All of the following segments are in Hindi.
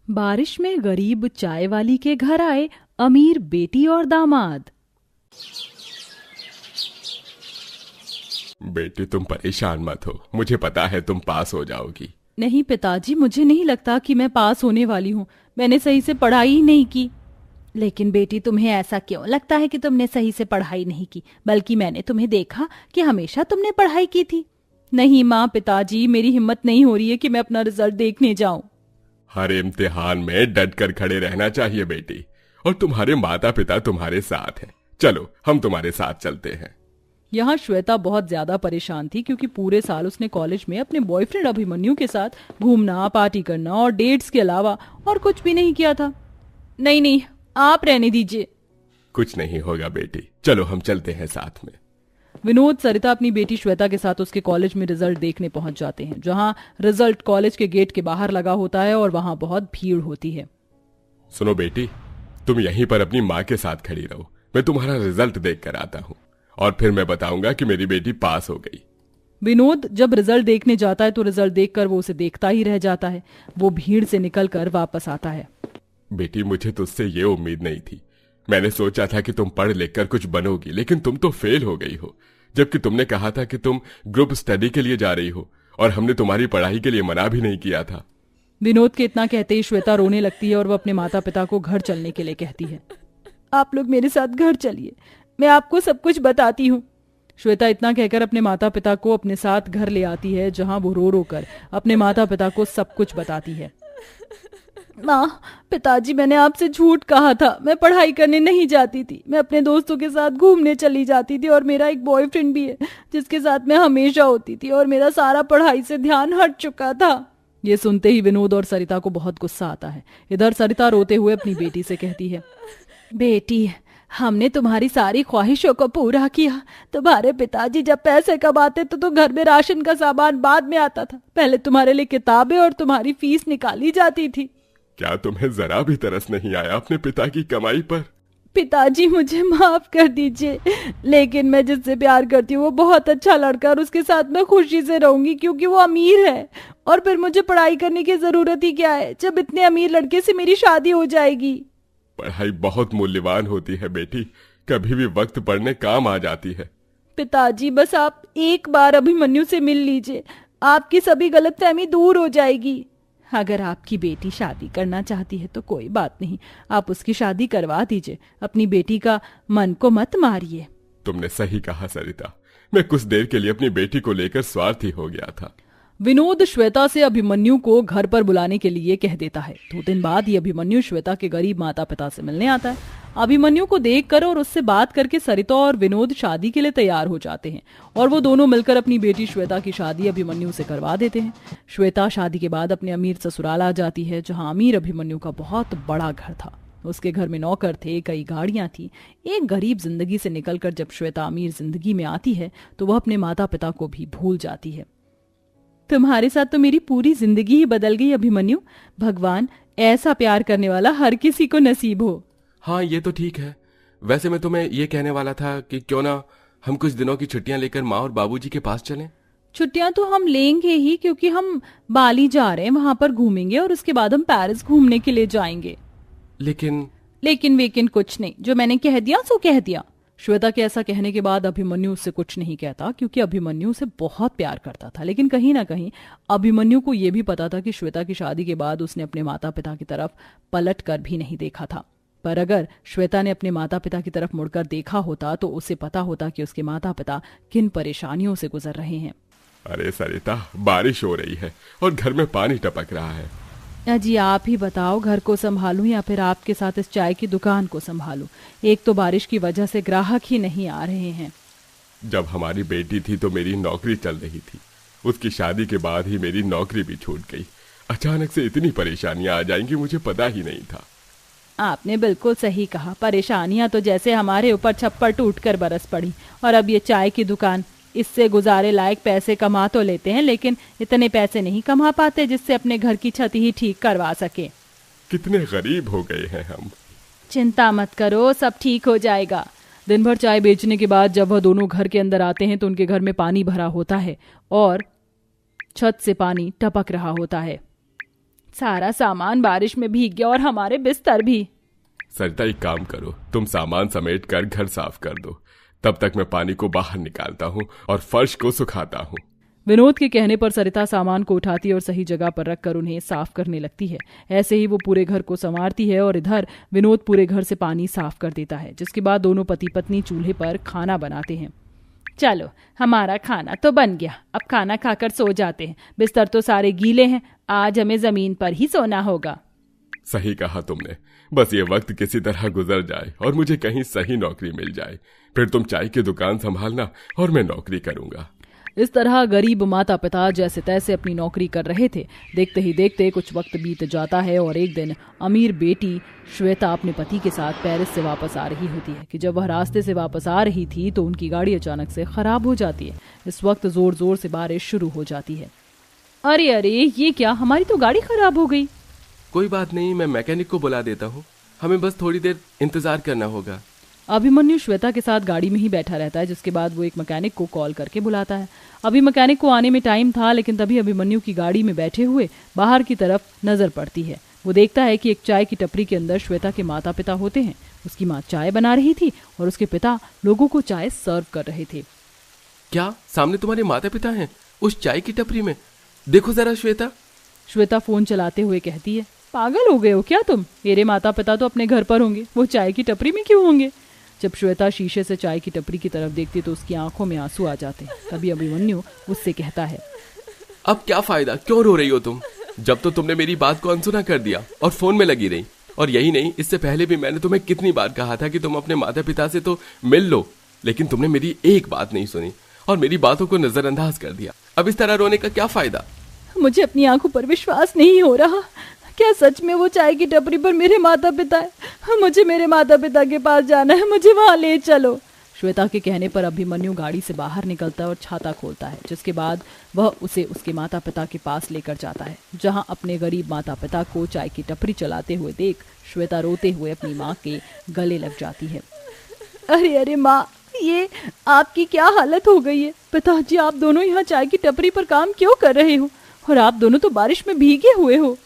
बारिश में गरीब चाय वाली के घर आए अमीर बेटी और दामाद। बेटी तुम परेशान मत हो, मुझे पता है तुम पास हो जाओगी। नहीं पिताजी, मुझे नहीं लगता कि मैं पास होने वाली हूँ। मैंने सही से पढ़ाई ही नहीं की। लेकिन बेटी, तुम्हें ऐसा क्यों लगता है कि तुमने सही से पढ़ाई नहीं की? बल्कि मैंने तुम्हें देखा कि हमेशा तुमने पढ़ाई की थी। नहीं माँ, पिताजी, मेरी हिम्मत नहीं हो रही है कि मैं अपना रिजल्ट देखने जाऊं। हर इम्तिहान में डट कर खड़े रहना चाहिए बेटी, और तुम्हारे माता पिता तुम्हारे साथ हैं। चलो हम तुम्हारे साथ चलते हैं। यहाँ श्वेता बहुत ज्यादा परेशान थी क्योंकि पूरे साल उसने कॉलेज में अपने बॉयफ्रेंड अभिमन्यु के साथ घूमना, पार्टी करना और डेट्स के अलावा और कुछ भी नहीं किया था। नहीं नहीं, आप रहने दीजिए। कुछ नहीं होगा बेटी, चलो हम चलते हैं साथ में। विनोद, सरिता अपनी बेटी श्वेता के साथ उसके कॉलेज में रिजल्ट देखने पहुंच जाते हैं, जहां रिजल्ट कॉलेज के गेट के बाहर लगा होता है और वहां बहुत भीड़ होती है। सुनो बेटी, तुम यहीं पर अपनी माँ के साथ खड़ी रहो, मैं तुम्हारा रिजल्ट देख कर आता हूँ और फिर मैं बताऊंगा कि मेरी बेटी पास हो गई। विनोद जब रिजल्ट देखने जाता है तो रिजल्ट देखकर वो उसे देखता ही रह जाता है। वो भीड़ से निकलकर वापस आता है। बेटी, मुझे तुझसे ये उम्मीद नहीं थी। मैंने सोचा था कि तुम पढ़ लिख कर कुछ बनोगी, लेकिन तुम तो फेल हो गई हो। जबकि तुमने कहा था कि तुम ग्रुप स्टडी के लिए जा रही हो और हमने तुम्हारी पढ़ाई के लिए मना भी नहीं किया था। विनोद के इतना कहते ही श्वेता रोने लगती है और वो अपने माता पिता को घर चलने के लिए कहती है। आप लोग मेरे साथ घर चलिए, मैं आपको सब कुछ बताती हूँ। श्वेता इतना कहकर अपने माता पिता को अपने साथ घर ले आती है, जहां वो रो रो कर अपने माता पिता को सब कुछ बताती है। माँ, पिताजी, मैंने आपसे झूठ कहा था। मैं पढ़ाई करने नहीं जाती थी। मैं अपने दोस्तों के साथ घूमने चली जाती थी और मेरा एक बॉयफ्रेंड भी है जिसके साथ मैं हमेशा होती थी और मेरा सारा पढ़ाई से ध्यान हट चुका था। ये सुनते ही विनोद और सरिता को बहुत गुस्सा आता है। इधर सरिता रोते हुए अपनी बेटी से कहती है, बेटी, हमने तुम्हारी सारी ख्वाहिशों को पूरा किया। तुम्हारे पिताजी जब पैसे कमाते तो घर में राशन का सामान बाद में आता था। पहले तुम्हारे लिए किताबें और तुम्हारी फीस निकाली जाती थी। क्या तुम्हें जरा भी तरस नहीं आया अपने पिता की कमाई पर? पिताजी, मुझे माफ कर दीजिए, लेकिन मैं जिससे प्यार करती हूँ वो बहुत अच्छा लड़का और उसके साथ मैं खुशी से रहूंगी क्योंकि वो अमीर है। और फिर मुझे पढ़ाई करने की जरूरत ही क्या है जब इतने अमीर लड़के से मेरी शादी हो जाएगी। पढ़ाई बहुत मूल्यवान होती है बेटी, कभी भी वक्त पढ़ने काम आ जाती है। पिताजी, बस आप एक बार अभिमन्यु से मिल लीजिए, आपकी सभी गलतफहमी दूर हो जाएगी। अगर आपकी बेटी शादी करना चाहती है तो कोई बात नहीं, आप उसकी शादी करवा दीजिए। अपनी बेटी का मन को मत मारिए। तुमने सही कहा सरिता, मैं कुछ देर के लिए अपनी बेटी को लेकर स्वार्थी हो गया था। विनोद श्वेता से अभिमन्यु को घर पर बुलाने के लिए कह देता है। 2 दिन बाद ये अभिमन्यु श्वेता के गरीब माता पिता से मिलने आता है। अभिमन्यु को देखकर और उससे बात करके सरिता और विनोद शादी के लिए तैयार हो जाते हैं और वो दोनों मिलकर अपनी बेटी श्वेता की शादी अभिमन्यु से करवा देते हैं। श्वेता शादी के बाद अपने अमीर ससुराल आ जाती है, जहाँ अमीर अभिमन्यु का बहुत बड़ा घर था। उसके घर में नौकर थे, कई गाड़ियां थी। एक गरीब जिंदगी से निकलकर जब श्वेता अमीर जिंदगी में आती है तो वह अपने माता पिता को भी भूल जाती है। तुम्हारे साथ तो मेरी पूरी जिंदगी ही बदल गई अभिमन्यु। भगवान ऐसा प्यार करने वाला हर किसी को नसीब हो। हाँ, ये तो ठीक है। वैसे मैं तुम्हें ये कहने वाला था कि क्यों ना हम कुछ दिनों की छुट्टियां लेकर माँ और बाबूजी के पास चलें। छुट्टियां तो हम लेंगे ही, क्योंकि हम बाली जा रहे हैं, वहां पर घूमेंगे और उसके बाद हम पेरिस घूमने के लिए जाएंगे। लेकिन वेकिन कुछ नहीं, जो मैंने कह दिया सो कह दिया। श्वेता के ऐसा कहने के बाद अभिमन्यु उससे कुछ नहीं कहता, क्योंकि अभिमन्यु उसे बहुत प्यार करता था। लेकिन कहीं ना कहीं अभिमन्यु को यह भी पता था कि श्वेता की शादी के बाद उसने अपने माता पिता की तरफ पलट कर भी नहीं देखा था। पर अगर श्वेता ने अपने माता पिता की तरफ मुड़कर देखा होता तो उसे पता होता कि उसके माता पिता किन परेशानियों से गुजर रहे हैं। अरे सरिता, बारिश हो रही है और घर में पानी टपक रहा है। जी आप ही बताओ, घर को संभालूं या फिर आपके साथ इस चाय की दुकान को संभालूं? एक तो बारिश की वजह से ग्राहक ही नहीं आ रहे हैं। जब हमारी बेटी थी तो मेरी नौकरी चल रही थी। उसकी शादी के बाद ही मेरी नौकरी भी छूट गई। अचानक से इतनी परेशानियां आ जाएंगी, मुझे पता ही नहीं था। आपने बिल्कुल सही कहा। परेशानियां तो जैसे हमारे ऊपर छप्पर टूटकर बरस पड़ी। और अब ये चाय की दुकान, इससे गुजारे लायक पैसे कमा तो लेते हैं, लेकिन इतने पैसे नहीं कमा पाते जिससे अपने घर की छत ही ठीक करवा सके। कितने गरीब हो गए हैं हम। चिंता मत करो, सब ठीक हो जाएगा। दिन भर चाय बेचने के बाद जब वह दोनों घर के अंदर आते हैं तो उनके घर में पानी भरा होता है और छत से पानी टपक रहा होता है। सारा सामान बारिश में भीग गया और हमारे बिस्तर भी। सरिता एक काम करो, तुम सामान समेट कर घर साफ कर दो, तब तक मैं पानी को बाहर निकालता हूँ और फर्श को सुखाता हूँ। विनोद के कहने पर सरिता सामान को उठाती और सही जगह पर रखकर उन्हें साफ करने लगती है। ऐसे ही वो पूरे घर को संवारती है और इधर विनोद पूरे घर से पानी साफ कर देता है, जिसके बाद दोनों पति पत्नी चूल्हे पर खाना बनाते हैं। चलो हमारा खाना तो बन गया, अब खाना खाकर सो जाते हैं। बिस्तर तो सारे गीले हैं, आज हमें जमीन पर ही सोना होगा। सही कहा तुमने, बस ये वक्त किसी तरह गुजर जाए और मुझे कहीं सही नौकरी मिल जाए, फिर तुम चाय की दुकान संभालना और मैं नौकरी करूंगा। इस तरह गरीब माता पिता जैसे तैसे अपनी नौकरी कर रहे थे। देखते ही देखते कुछ वक्त बीत जाता है और एक दिन अमीर बेटी श्वेता अपने पति के साथ पेरिस से वापस आ रही होती है कि जब वह रास्ते से वापस आ रही थी तो उनकी गाड़ी अचानक से खराब हो जाती है। इस वक्त जोर जोर से बारिश शुरू हो जाती है। अरे अरे ये क्या, हमारी तो गाड़ी खराब हो गई। कोई बात नहीं, मैं मैकेनिक को बुला देता हूँ, हमें बस थोड़ी देर इंतजार करना होगा। अभिमन्यु श्वेता के साथ गाड़ी में ही बैठा रहता है, जिसके बाद वो एक मैकेनिक को कॉल करके बुलाता है। अभी मैकेनिक को आने में टाइम था, लेकिन तभी अभिमन्यु की गाड़ी में बैठे हुए बाहर की तरफ नजर पड़ती है। वो देखता है कि एक चाय की टपरी के अंदर श्वेता के माता पिता होते हैं। उसकी माँ चाय बना रही थी और उसके पिता लोगों को चाय सर्व कर रहे थे। क्या सामने तुम्हारे माता पिता हैं उस चाय की टपरी में? देखो जरा श्वेता। श्वेता फोन चलाते हुए कहती है, पागल हो गए हो क्या तुम? मेरे माता पिता तो अपने घर पर होंगे, वो चाय की टपरी में क्यों होंगे? जब श्वेता शीशे से चाय की टपरी की तरफ देखती तो उसकी आंखों में आंसू आ जाते हैं। तभी अभिमन्यु उससे कहता है, अब क्या फायदा, क्यों रो रही हो तुम? जब तो तुमने मेरी बात को अनसुना कर दिया और फोन में लगी रही। और यही नहीं, इससे पहले भी मैंने तुम्हें कितनी बार कहा था कि तुम अपने माता पिता से तो मिल लो, लेकिन तुमने मेरी एक बात नहीं सुनी और मेरी बातों को नजरअंदाज कर दिया। अब इस तरह रोने का क्या फायदा? मुझे अपनी आंखों पर विश्वास नहीं हो रहा। क्या सच में वो चाय की टपरी पर मेरे माता पिता है? मुझे मेरे माता पिता के पास जाना है, मुझे वहां ले चलो। श्वेता के कहने पर अभिमन्यु गाड़ी से बाहर निकलता है और छाता खोलता है, जिसके बाद वह उसे उसके माता पिता के पास लेकर जाता है, जहां अपने गरीब माता पिता को चाय की टपरी चलाते हुए देख श्वेता रोते हुए अपनी माँ के गले लग जाती है। अरे अरे माँ, ये आपकी क्या हालत हो गई है? पिताजी आप दोनों यहाँ चाय की टपरी पर काम क्यों कर रहे हो? और आप दोनों तो बारिश में भीगे हुए हो।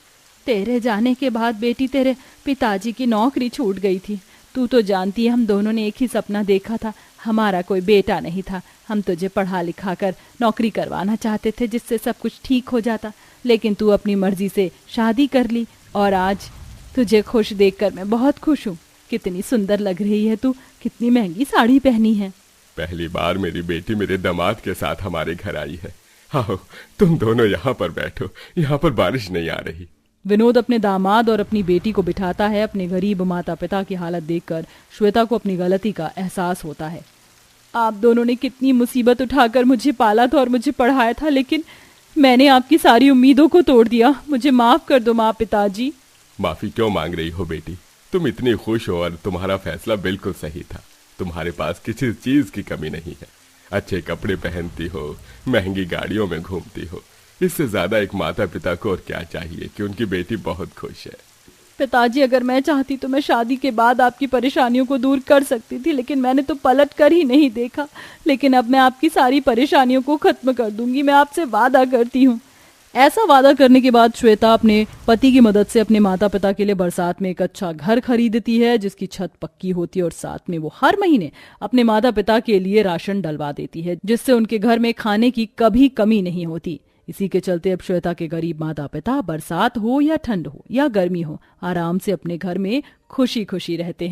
तेरे जाने के बाद बेटी तेरे पिताजी की नौकरी छूट गई थी। तू तो जानती है हम दोनों ने एक ही सपना देखा था, हमारा कोई बेटा नहीं था। हम तुझे पढ़ा लिखा कर नौकरी करवाना चाहते थे जिससे सब कुछ ठीक हो जाता, लेकिन तू अपनी मर्जी से शादी कर ली और आज तुझे खुश देखकर मैं बहुत खुश हूँ। कितनी सुंदर लग रही है तू, कितनी महंगी साड़ी पहनी है। पहली बार मेरी बेटी मेरे दामाद के साथ हमारे घर आई है। आओ तुम दोनों यहाँ पर बैठो, यहाँ पर बारिश नहीं आ रही। विनोद अपने दामाद और अपनी बेटी को बिठाता है। अपने गरीब माता पिता की हालत देखकर श्वेता को अपनी गलती का एहसास होता है। आप दोनों ने कितनी मुसीबत उठाकर मुझे पाला था और मुझे पढ़ाया था, लेकिन मैंने आपकी सारी उम्मीदों को तोड़ दिया। मुझे माफ कर दो माँ पिताजी। माफी क्यों मांग रही हो बेटी? तुम इतनी खुश हो और तुम्हारा फैसला बिल्कुल सही था। तुम्हारे पास किसी चीज की कमी नहीं है। अच्छे कपड़े पहनती हो, महंगी गाड़ियों में घूमती हो। इससे ज्यादा एक माता पिता को और क्या चाहिए कि उनकी बेटी बहुत खुश है। पिताजी अगर मैं चाहती तो मैं शादी के बाद आपकी परेशानियों को दूर कर सकती थी, लेकिन मैंने तो पलट कर ही नहीं देखा। लेकिन अब मैं आपकी सारी परेशानियों को खत्म कर दूंगी, मैं आपसे वादा करती हूँ। ऐसा वादा करने के बाद श्वेता अपने पति की मदद से अपने माता पिता के लिए बरसात में एक अच्छा घर खरीदती है, जिसकी छत पक्की होती है और साथ में वो हर महीने अपने माता पिता के लिए राशन डलवा देती है, जिससे उनके घर में खाने की कभी कमी नहीं होती। इसी के चलते अब श्वेता के गरीब माता पिता बरसात हो या ठंड हो या गर्मी हो, आराम से अपने घर में खुशी खुशी रहते हैं।